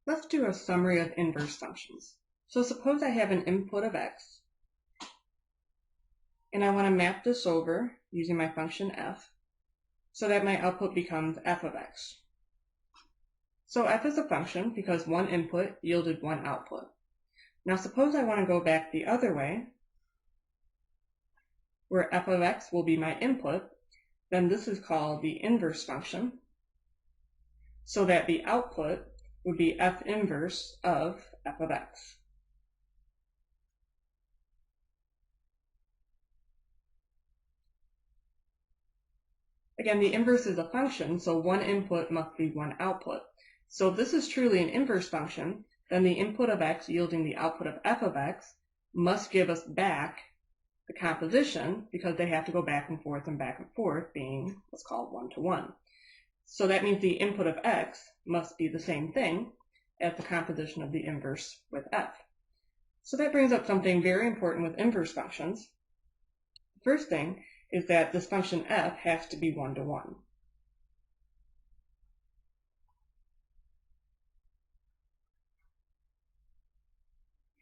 Let's do a summary of inverse functions. So suppose I have an input of x, and I want to map this over using my function f, so that my output becomes f of x. So f is a function because one input yielded one output. Now suppose I want to go back the other way, where f of x will be my input, then this is called the inverse function, so that the output would be f inverse of f of x. Again, the inverse is a function, so one input must be one output. So if this is truly an inverse function, then the input of x yielding the output of f of x must give us back the composition, because they have to go back and forth, being what's called one-to-one. So that means the input of x must be the same thing as the composition of the inverse with f. So that brings up something very important with inverse functions. The first thing is that this function f has to be one-to-one.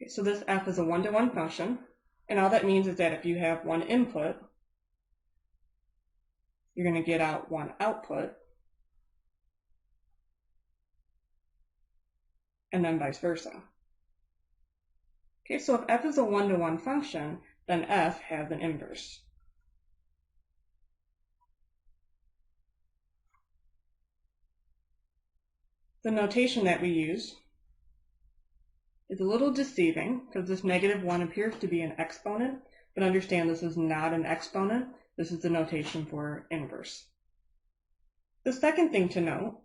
Okay, so this f is a one-to-one function, and all that means is that if you have one input, you're going to get out one output, and then vice versa. Okay, so if f is a one-to-one function, then f has an inverse. The notation that we use is a little deceiving because this -1 appears to be an exponent, but understand this is not an exponent. This is the notation for inverse. The second thing to note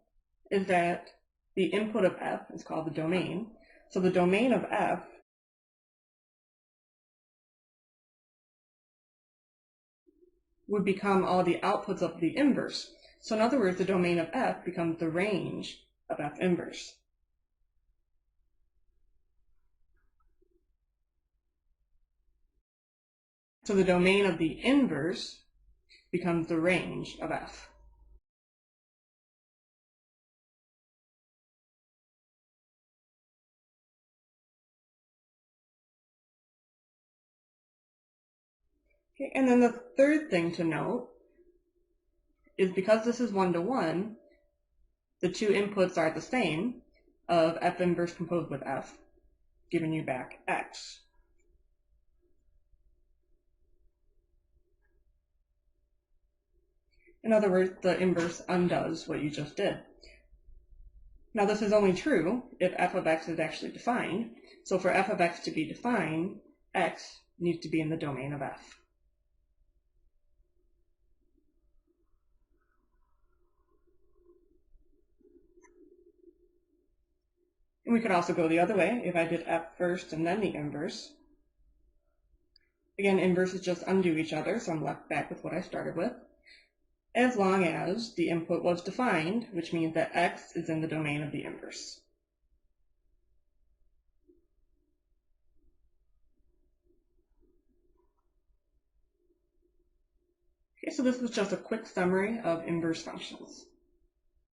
is that the input of f is called the domain. So the domain of f would become all the outputs of the inverse. So in other words, the domain of f becomes the range of f inverse. So the domain of the inverse becomes the range of f. Okay, and then the third thing to note is because this is one-to-one, the two inputs are the same of f inverse composed with f, giving you back x. In other words, the inverse undoes what you just did. Now this is only true if f of x is actually defined. So for f of x to be defined, x needs to be in the domain of f. And we could also go the other way if I did f first and then the inverse. Again, inverses just undo each other, so I'm left back with what I started with, as long as the input was defined, which means that x is in the domain of the inverse. Okay, so this was just a quick summary of inverse functions.